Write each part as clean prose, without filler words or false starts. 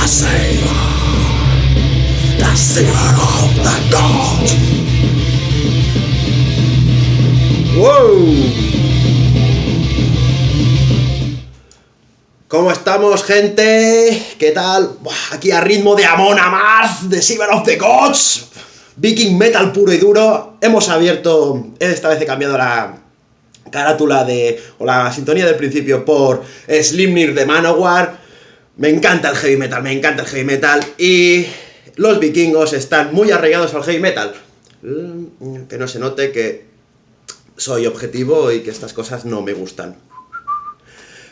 Savior of the gods. ¡Wow! ¿Cómo estamos, gente? ¿Qué tal? Buah, aquí a ritmo de Amon Amarth, de Savior of the Gods, Viking Metal puro y duro. Hemos abierto, esta vez he cambiado la carátula o la sintonía del principio por Sleipnir de Manowar. Me encanta el heavy metal, y los vikingos están muy arraigados al heavy metal. Que no se note que soy objetivo y que estas cosas no me gustan.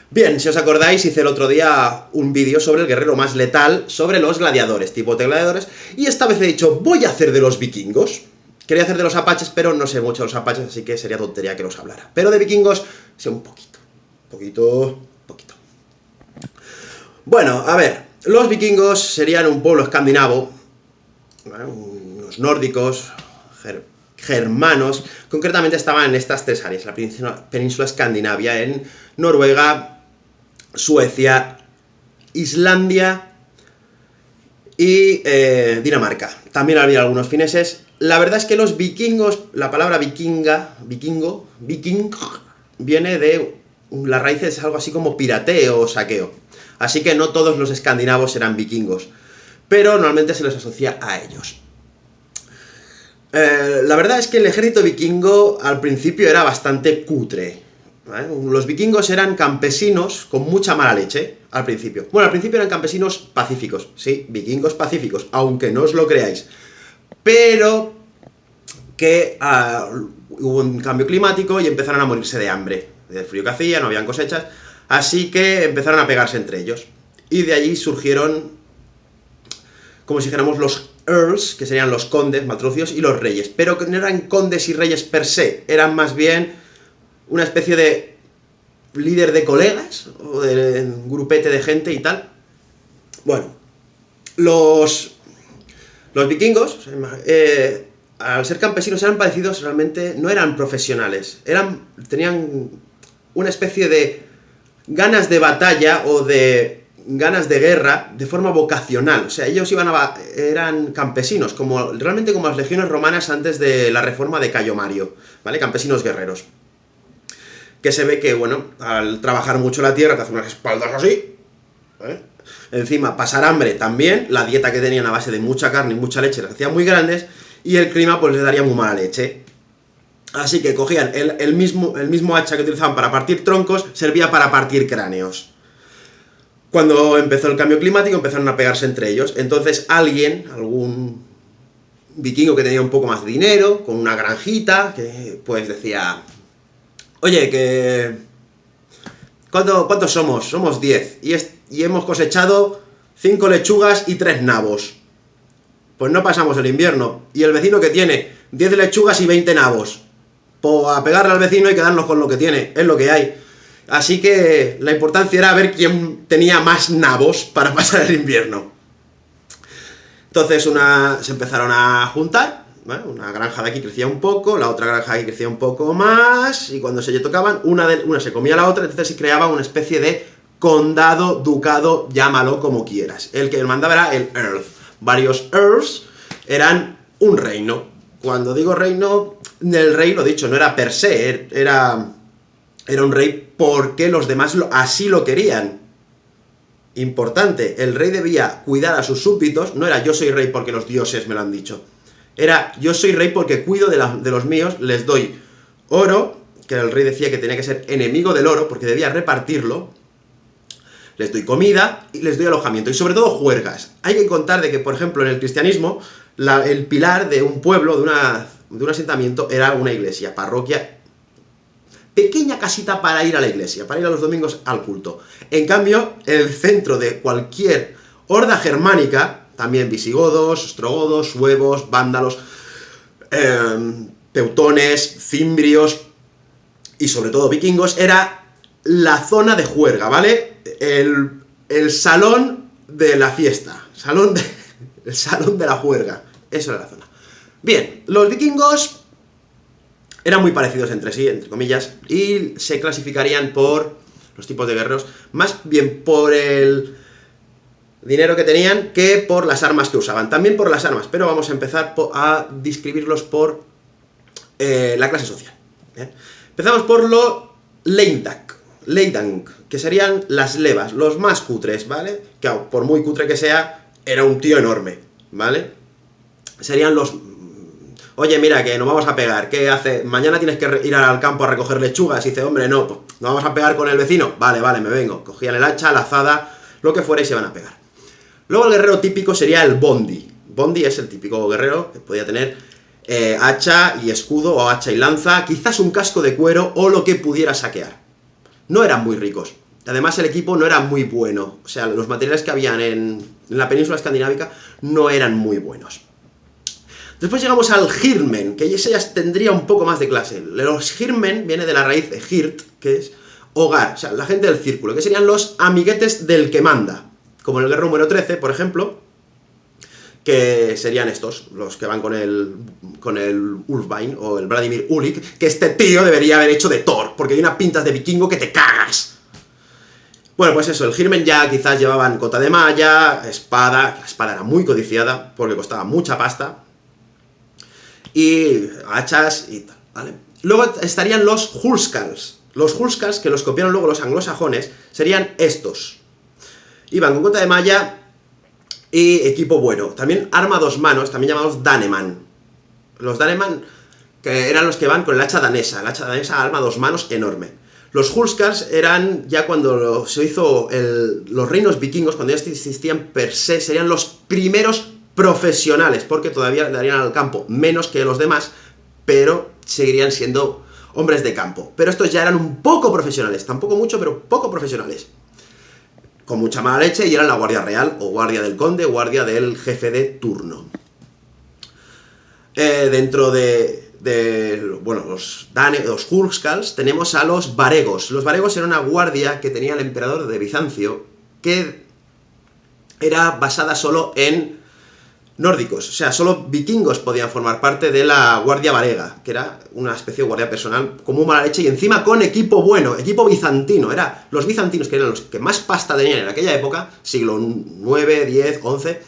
Bien, si os acordáis, hice el otro día un vídeo sobre el guerrero más letal, sobre los gladiadores, tipo de gladiadores, y esta vez he dicho, voy a hacer de los vikingos. Quería hacer de los apaches, pero no sé mucho de los apaches, así que sería tontería que los hablara. Pero de vikingos, sé un poquito. Bueno, a ver, los vikingos serían un pueblo escandinavo, unos nórdicos, germanos. Concretamente estaban en estas tres áreas: la península Escandinavia, en Noruega, Suecia, Islandia y Dinamarca. También había algunos fineses. La verdad es que los vikingos, la palabra viking, viene de las raíces, algo así como pirateo o saqueo. Así que no todos los escandinavos eran vikingos, pero normalmente se les asocia a ellos. La verdad es que el ejército vikingo al principio era bastante cutre, ¿vale? Los vikingos eran campesinos con mucha mala leche al principio. Bueno, al principio eran campesinos pacíficos, sí, vikingos pacíficos, aunque no os lo creáis. Pero que hubo un cambio climático y empezaron a morirse de hambre, del frío que hacía, no habían cosechas, así que empezaron a pegarse entre ellos. Y de allí surgieron, como si dijéramos, los earls, que serían los condes, matrucios, y los reyes, pero que no eran condes y reyes per se, eran más bien una especie de líder de colegas, o de un grupete de gente y tal. Bueno, los vikingos, al ser campesinos, eran parecidos, realmente no eran profesionales, tenían una especie de ganas de batalla o de ganas de guerra de forma vocacional. O sea, ellos eran campesinos, realmente como las legiones romanas antes de la reforma de Cayo Mario, ¿vale? Campesinos guerreros. Que se ve que, bueno, al trabajar mucho la tierra te hacen unas espaldas así, ¿eh? Encima, pasar hambre también, la dieta que tenían a base de mucha carne y mucha leche las hacían muy grandes, y el clima pues les daría muy mala leche. Así que cogían el mismo hacha que utilizaban para partir troncos, servía para partir cráneos. Cuando empezó el cambio climático, empezaron a pegarse entre ellos. Entonces algún vikingo que tenía un poco más de dinero, con una granjita, que pues decía, oye, ¿cuántos somos? Somos 10, y hemos cosechado 5 lechugas y 3 nabos. Pues no pasamos el invierno. Y el vecino que tiene 10 lechugas y 20 nabos, pues a pegarle al vecino y quedarnos con lo que tiene, es lo que hay. Así que la importancia era ver quién tenía más nabos para pasar el invierno. Entonces se empezaron a juntar, ¿vale? Una granja de aquí crecía un poco, la otra granja de aquí crecía un poco más, y cuando se tocaban, una se comía a la otra, entonces se creaba una especie de condado, ducado, llámalo como quieras. El que mandaba era el earl. Varios earls eran un reino. Cuando digo reino, el rey, lo dicho, no era per se, era un rey porque los demás así lo querían. Importante, el rey debía cuidar a sus súbditos, no era yo soy rey porque los dioses me lo han dicho, era yo soy rey porque cuido de los míos, les doy oro, que el rey decía que tenía que ser enemigo del oro porque debía repartirlo, les doy comida y les doy alojamiento, y sobre todo juergas. Hay que contar de que, por ejemplo, en el cristianismo, el pilar de un pueblo, de un asentamiento, era una iglesia, parroquia, pequeña casita para ir a la iglesia, para ir a los domingos al culto. En cambio, el centro de cualquier horda germánica, también visigodos, ostrogodos, suevos, vándalos, teutones, cimbrios y sobre todo vikingos, era la zona de juerga, ¿vale? El salón de la fiesta, el salón de la juerga, eso era la zona. Bien, los vikingos eran muy parecidos entre sí, entre comillas, y se clasificarían por los tipos de guerreros, más bien por dinero que tenían que por las armas que usaban. También por las armas, pero vamos a empezar a describirlos por la clase social. ¿Bien? Empezamos por lo Leidang, que serían las levas, los más cutres, ¿vale? Que por muy cutre que sea, era un tío enorme, ¿vale? Serían los... Oye, mira, que nos vamos a pegar, ¿qué hace? Mañana tienes que ir al campo a recoger lechugas. Y dice, hombre, no, pues nos vamos a pegar con el vecino. Vale, me vengo. Cogían el hacha, la azada, lo que fuera y se van a pegar. Luego el guerrero típico sería el Bondi. Bondi es el típico guerrero que podía tener hacha y escudo, o hacha y lanza, quizás un casco de cuero o lo que pudiera saquear. No eran muy ricos. Además el equipo no era muy bueno. O sea, los materiales que habían en la península escandinávica no eran muy buenos. Después llegamos al Hirmen, que ese ya tendría un poco más de clase. Los Hirmen viene de la raíz de Hirt, que es hogar, o sea, la gente del círculo, que serían los amiguetes del que manda. Como en el guerrero número 13, por ejemplo, que serían estos, los que van con el Ulfbine, o el Vladimir Ulik, que este tío debería haber hecho de Thor, porque hay unas pintas de vikingo que te cagas. Bueno, pues eso, el Hirmen ya quizás llevaban cota de malla, espada, la espada era muy codiciada, porque costaba mucha pasta, y hachas y tal, ¿vale? Luego estarían los Hulskals. Los Hulskals, que los copiaron luego los anglosajones, serían estos. Iban con cota de malla y equipo bueno. También arma a dos manos, también llamados Daneman. Los Daneman, que eran los que van con el hacha danesa. El hacha danesa, arma a dos manos enorme. Los Hulskals eran, ya cuando se hizo los reinos vikingos, cuando ya existían per se, serían los primeros profesionales, porque todavía le darían al campo menos que los demás, pero seguirían siendo hombres de campo. Pero estos ya eran un poco profesionales, tampoco mucho, pero poco profesionales. Con mucha mala leche, y eran la guardia real, o guardia del conde, o guardia del jefe de turno. Dentro bueno, los Hulskals, tenemos a los Varegos. Los Varegos eran una guardia que tenía el emperador de Bizancio, que era basada solo en nórdicos, o sea, solo vikingos podían formar parte de la guardia varega, que era una especie de guardia personal con muy mala leche y encima con equipo bueno, equipo bizantino. Los bizantinos, que eran los que más pasta tenían en aquella época, siglo 9, 10, 11,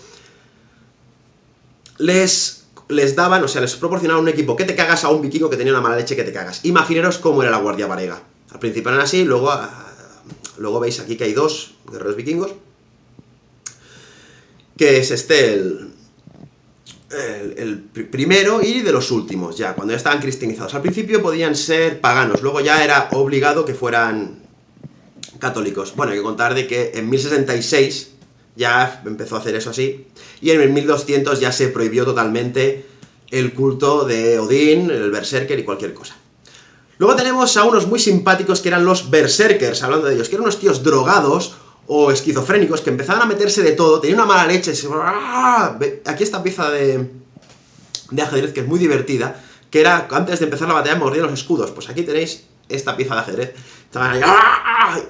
les daban, o sea, les proporcionaban un equipo que te cagas a un vikingo que tenía una mala leche que te cagas. Imaginaros cómo era la guardia varega. Al principio eran así, luego veis aquí que hay dos guerreros vikingos, que es el primero y de los últimos, ya, cuando ya estaban cristianizados. Al principio podían ser paganos, luego ya era obligado que fueran católicos. Bueno, hay que contar de que en 1066 ya empezó a hacer eso así, y en el 1200 ya se prohibió totalmente el culto de Odín, el berserker y cualquier cosa. Luego tenemos a unos muy simpáticos que eran los berserkers, hablando de ellos, que eran unos tíos drogados o esquizofrénicos que empezaban a meterse de todo, tenían una mala leche. Aquí esta pieza de ajedrez que es muy divertida, que era, antes de empezar la batalla, mordían los escudos. Pues aquí tenéis esta pieza de ajedrez. Estaban ahí,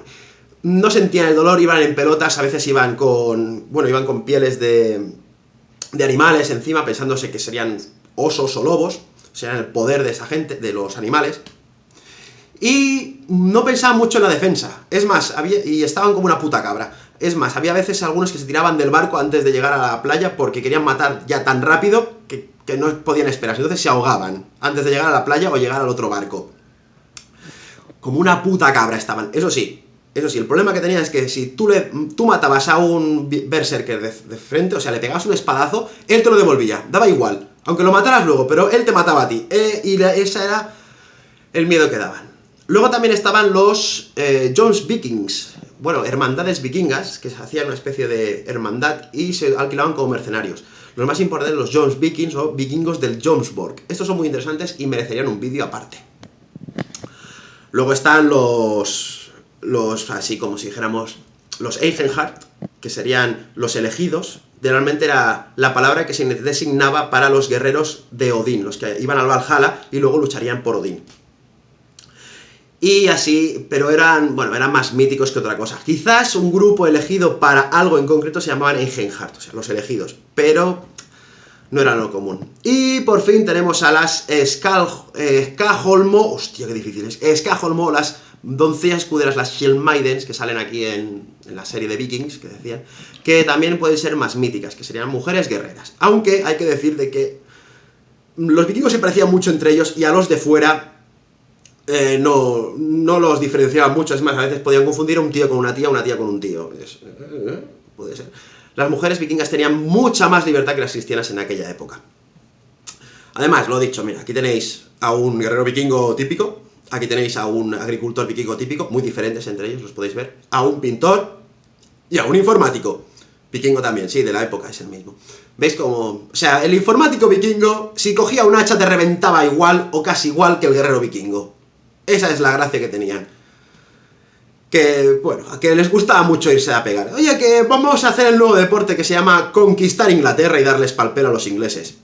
no sentían el dolor, iban en pelotas, a veces iban con pieles de animales encima, pensándose que serían osos o lobos, serían el poder de esa gente, de los animales. Y no pensaban mucho en la defensa, es más, y estaban como una puta cabra. Es más, había veces algunos que se tiraban del barco antes de llegar a la playa porque querían matar ya tan rápido que no podían esperar, entonces se ahogaban antes de llegar a la playa o llegar al otro barco. Como una puta cabra estaban. Eso sí, el problema que tenían es que si tú matabas a un berserker de frente, o sea, le pegabas un espadazo, él te lo devolvía, daba igual, aunque lo mataras luego, pero él te mataba a ti, y ese era el miedo que daban. Luego también estaban los Jones Vikings, bueno, hermandades vikingas, que se hacían una especie de hermandad y se alquilaban como mercenarios. Los más importantes, los Jones Vikings o vikingos del Jomsborg. Estos son muy interesantes y merecerían un vídeo aparte. Luego están los así como si dijéramos, los Eisenhart, que serían los elegidos. Realmente era la palabra que se designaba para los guerreros de Odín, los que iban al Valhalla y luego lucharían por Odín. Y así, pero eran más míticos que otra cosa. Quizás un grupo elegido para algo en concreto se llamaban Eisenhart, o sea, los elegidos, pero no era lo común. Y por fin tenemos a las Skálholmo, hostia, qué difícil es, Skálholmo, las doncellas escuderas, las Shield Maidens, que salen aquí en la serie de Vikings, que decían, que también pueden ser más míticas, que serían mujeres guerreras. Aunque hay que decir de que los vikingos se parecían mucho entre ellos y a los de fuera no los diferenciaban mucho. Es más, a veces podían confundir a un tío con una tía con un tío. Puede ser. Las mujeres vikingas tenían mucha más libertad que las cristianas en aquella época. Además, lo dicho, mira, aquí tenéis a un guerrero vikingo típico, aquí tenéis a un agricultor vikingo típico, muy diferentes entre ellos, los podéis ver, a un pintor y a un informático. Vikingo también, sí, de la época, es el mismo. ¿Veis cómo? O sea, el informático vikingo, si cogía un hacha te reventaba igual o casi igual que el guerrero vikingo. Esa es la gracia que tenían. Que, bueno, a que les gustaba mucho irse a pegar. Oye, que vamos a hacer el nuevo deporte que se llama conquistar Inglaterra y darles pal pelo a los ingleses.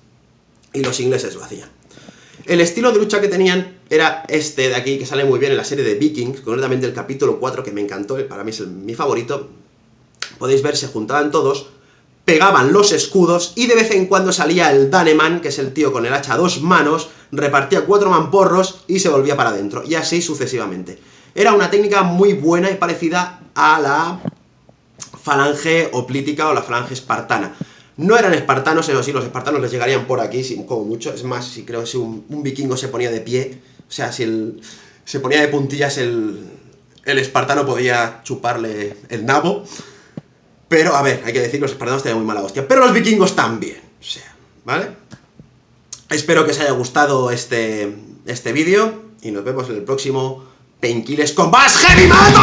Y los ingleses lo hacían. El estilo de lucha que tenían era este de aquí, que sale muy bien en la serie de Vikings, concretamente el capítulo 4, que me encantó, para mí es mi favorito. Podéis ver, se juntaban todos, pegaban los escudos, y de vez en cuando salía el Daneman, que es el tío con el hacha a 2 manos, repartía 4 mamporros y se volvía para adentro, y así sucesivamente. Era una técnica muy buena y parecida a la falange hoplítica o la falange espartana. No eran espartanos, eso sí, los espartanos les llegarían por aquí, como mucho. Es más, si creo que si un vikingo se ponía de pie, o sea, si se ponía de puntillas el espartano podía chuparle el nabo. Pero, a ver, hay que decir que los espartanos tenían muy mala hostia, pero los vikingos también, o sea, ¿vale? Espero que os haya gustado este vídeo, y nos vemos en el próximo Painkillers con más Heavy Metal.